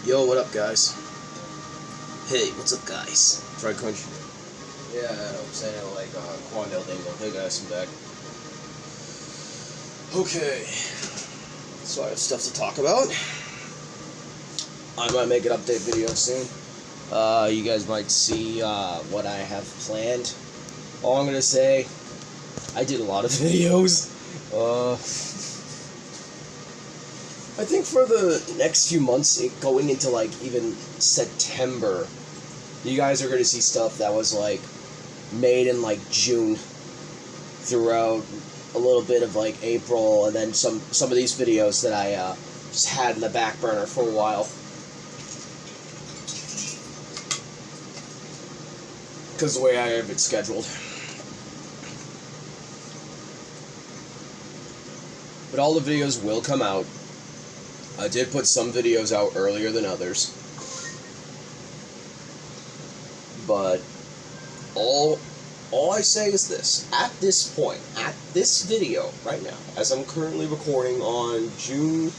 Yo, what up, guys? Hey, what's up, guys? Try Crunch. Yeah, I'm saying it like Quandale Dingle. Hey, guys, I'm back. Okay, so I have stuff to talk about. I might make an update video soon. You guys might see what I have planned. All I'm gonna say, I did a lot of videos. I think for the next few months, going into like even September, you guys are going to see stuff that was like made in like June throughout a little bit of like April, and then some of these videos that I just had in the back burner for a while. Because the way I have it scheduled. But all the videos will come out. I did put some videos out earlier than others. But all I say is this. At this point, at this video right now, as I'm currently recording on June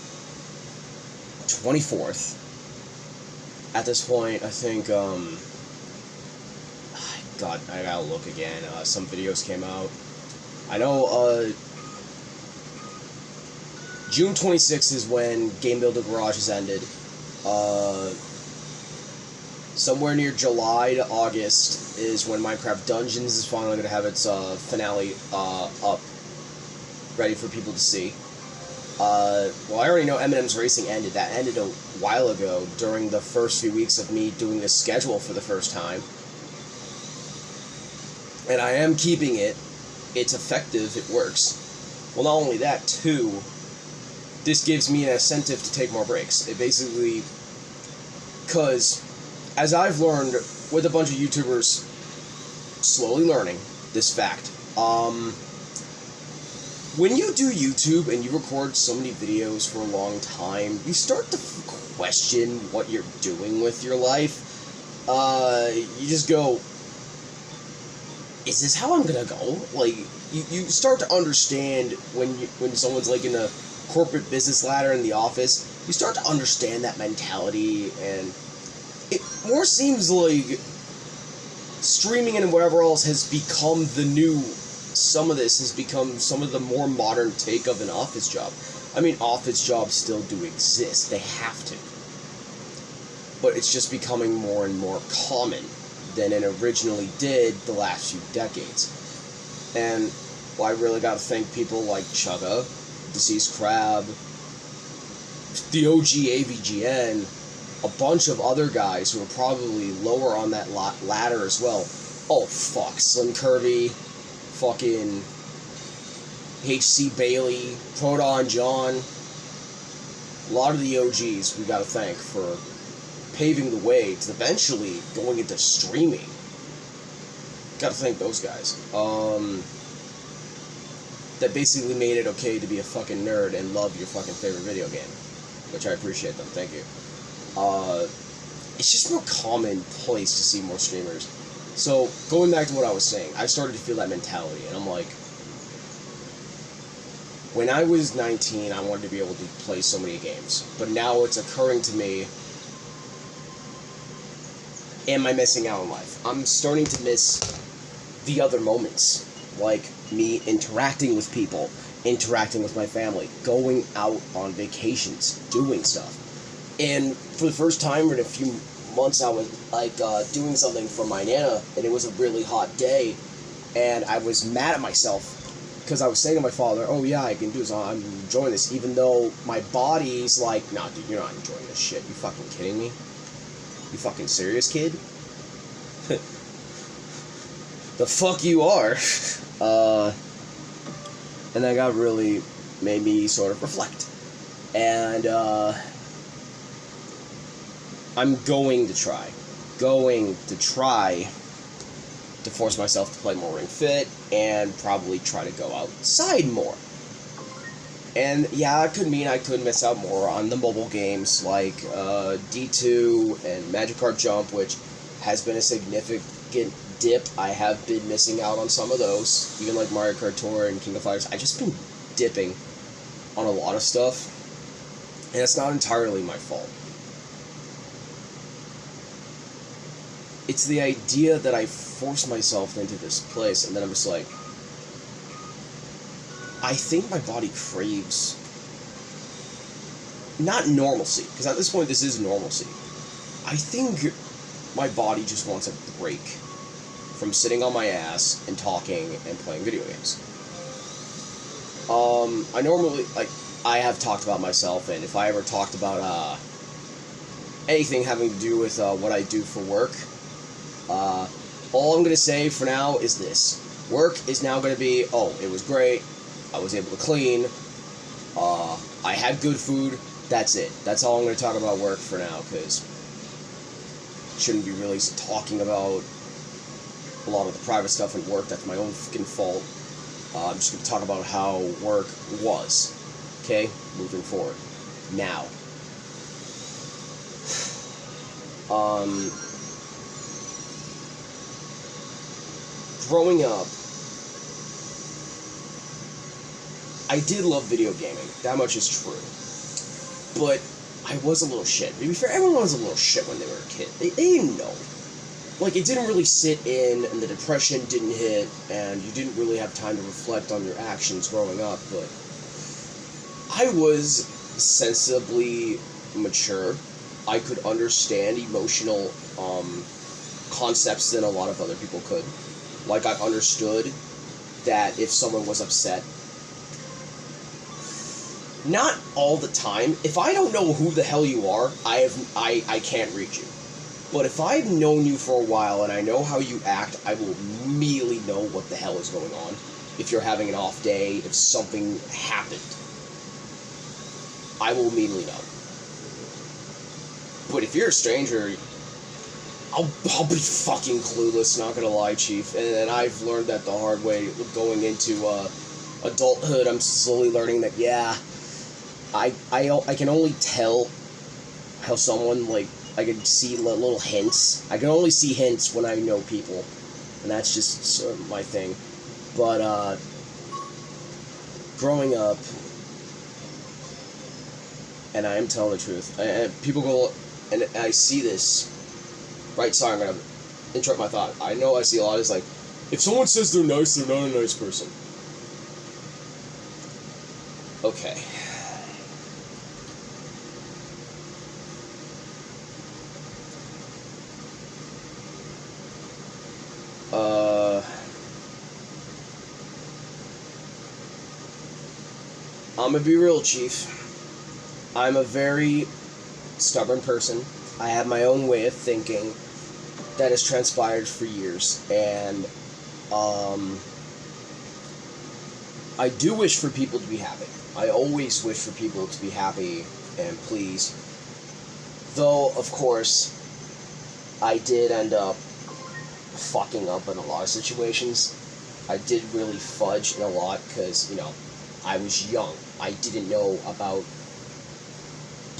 24th, at this point, I think, God, I gotta look again. Some videos came out. I know, June 26th is when Game Builder Garages ended. Somewhere near July to August is when Minecraft Dungeons is finally going to have its finale up, ready for people to see. Well, I already know Eminem's Racing ended. That ended a while ago during the first few weeks of me doing this schedule for the first time. And I am keeping it. It's effective. It works. Well, not only that, too, this gives me an incentive to take more breaks. It basically... Because, as I've learned with a bunch of YouTubers slowly learning this fact, when you do YouTube and you record so many videos for a long time, you start to question what you're doing with your life. You just go, is this how I'm gonna go? Like, you start to understand when someone's like in a corporate business ladder in the office, you start to understand that mentality, and it more seems like streaming and whatever else has become the new, some of this has become some of the more modern take of an office job. I mean, office jobs still do exist, they have to, but it's just becoming more and more common than it originally did the last few decades. And, well, I really gotta thank people like Chugga, Deceased Crab, the OG AVGN, a bunch of other guys who are probably lower on that ladder as well. Oh, fuck. Slim Kirby, fucking HC Bailey, Proton John. A lot of the OGs we gotta thank for paving the way to eventually going into streaming. Gotta thank those guys. That basically made it okay to be a fucking nerd and love your fucking favorite video game. Which I appreciate them, thank you. It's just more commonplace to see more streamers. So, going back to what I was saying, I started to feel that mentality, and I'm like, when I was 19, I wanted to be able to play so many games. But now it's occurring to me, am I missing out on life? I'm starting to miss the other moments. Like me interacting with people, interacting with my family, going out on vacations, doing stuff. And for the first time in a few months, I was like doing something for my Nana, and it was a really hot day, and I was mad at myself because I was saying to my father, oh yeah, I can do this, I'm enjoying this, even though my body's like, nah dude, you're not enjoying this shit, you fucking kidding me? You fucking serious, kid? The fuck you are. And that got really made me sort of reflect. And I'm going to try to force myself to play more Ring Fit and probably try to go outside more. And yeah, it could mean I could miss out more on the mobile games like D2 and Magic Card Jump, which has been a significant dip. I have been missing out on some of those, even like Mario Kart Tour and King of Fighters. I've just been dipping on a lot of stuff, and it's not entirely my fault. it's the idea that I force myself into this place, and then I'm just like, I think my body craves not normalcy, because at this point this is normalcy. I think my body just wants a break from sitting on my ass and talking and playing video games. I normally, like, I have talked about myself, and if I ever talked about anything having to do with what I do for work, all I'm going to say for now is this. Work is now going to be, oh, it was great, I was able to clean, I had good food, that's it. That's all I'm going to talk about work for now, because shouldn't be really talking about a lot of the private stuff at work. That's my own fucking fault. I'm just going to talk about how work was. Okay? Moving forward. Now. Growing up, I did love video gaming. That much is true. But I was a little shit. To be fair, everyone was a little shit when they were a kid. They didn't know. Like, it didn't really sit in, and the depression didn't hit, and you didn't really have time to reflect on your actions growing up, but I was sensibly mature. I could understand emotional concepts than a lot of other people could. Like, I understood that if someone was upset, not all the time. If I don't know who the hell you are, I can't reach you. But if I've known you for a while and I know how you act, I will immediately know what the hell is going on. If you're having an off day, if something happened, I will immediately know. But if you're a stranger, I'll be fucking clueless, not gonna lie, Chief. And I've learned that the hard way going into adulthood. I'm slowly learning that, yeah, I can only tell how someone, like, I can see little hints. I can only see hints when I know people, and that's just sort of my thing. But growing up, and I am telling the truth, people go, and I see this, right, sorry, I'm going to interrupt my thought. I know I see a lot, it's like, if someone says they're nice, they're not a nice person. Okay. I'm gonna be real, Chief. I'm a very stubborn person. I have my own way of thinking that has transpired for years, and I do wish for people to be happy. I always wish for people to be happy and pleased. Though, of course, I did end up fucking up in a lot of situations. I did really fudge in a lot because, you know, I was young. I didn't know about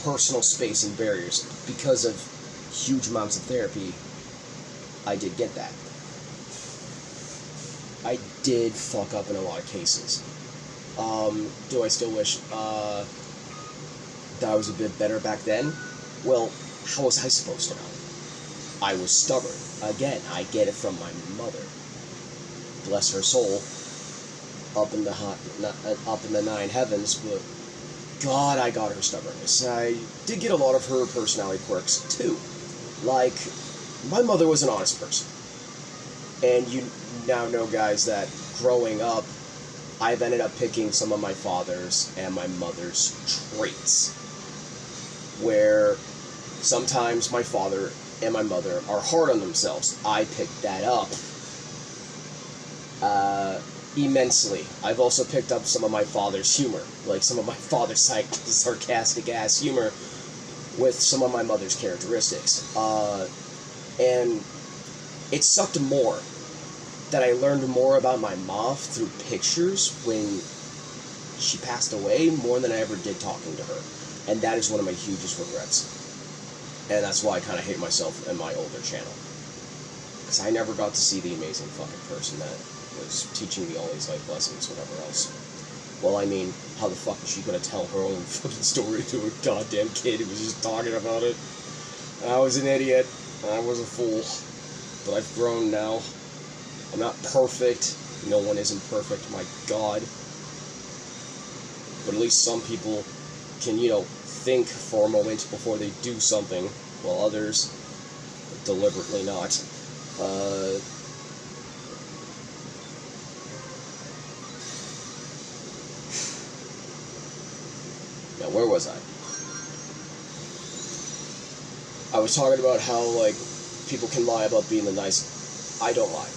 personal space and barriers. Because of huge amounts of therapy, I did get that. I did fuck up in a lot of cases. Do I still wish that I was a bit better back then? Well, how was I supposed to know? I was stubborn. Again, I get it from my mother. Bless her soul. Up in the nine heavens, but God, I got her stubbornness. I did get a lot of her personality quirks too. Like, my mother was an honest person, and you now know, guys, that growing up, I've ended up picking some of my father's and my mother's traits, where sometimes my father and my mother are hard on themselves. I picked that up immensely. I've also picked up some of my father's humor, like some of my father's sarcastic-ass humor with some of my mother's characteristics. And it sucked more that I learned more about my mom through pictures when she passed away more than I ever did talking to her. And that is one of my hugest regrets. And that's why I kind of hate myself and my older channel. Because I never got to see the amazing fucking person that was teaching me all these life lessons, whatever else. Well, I mean, how the fuck is she gonna tell her own fucking story to a goddamn kid who was just talking about it? I was an idiot. I was a fool. but I've grown now. I'm not perfect. No one isn't perfect, my God. But at least some people can, think for a moment before they do something, while others deliberately not. Now, where was I? I was talking about how, people can lie about being the nice. I don't lie.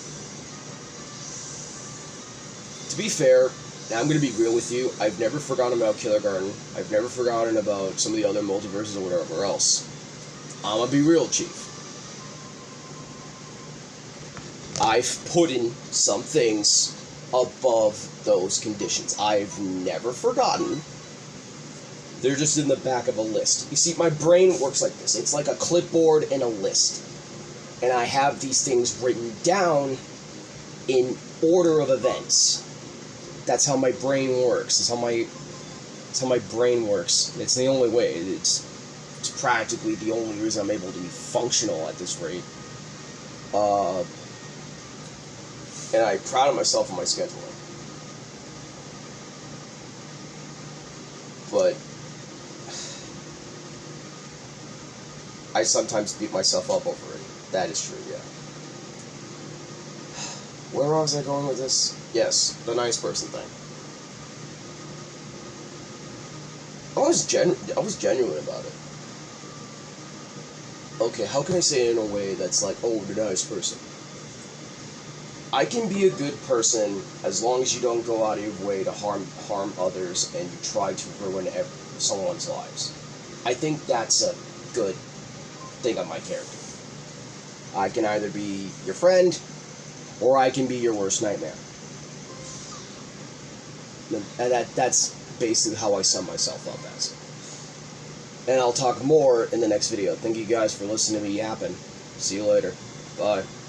To be fair, I'm going to be real with you, I've never forgotten about Kindergarten. I've never forgotten about some of the other multiverses or whatever else. I'm going to be real, Chief. I've put in some things above those conditions. I've never forgotten. They're just in the back of a list. You see, my brain works like this. It's like a clipboard and a list. And I have these things written down in order of events. That's how my brain works. That's how my brain works. It's the only way. It's practically the only reason I'm able to be functional at this rate. And I'm proud of myself on my scheduling. But I sometimes beat myself up over it. That is true, yeah. Where was I going with this? Yes, the nice person thing. I was genuine about it. Okay, how can I say it in a way that's like, oh, the nice person? I can be a good person as long as you don't go out of your way to harm others and you try to ruin someone's lives. I think that's a good thing on my character. I can either be your friend, or I can be your worst nightmare. And that's basically how I sum myself up as. And I'll talk more in the next video. Thank you guys for listening to me yapping. See you later. Bye.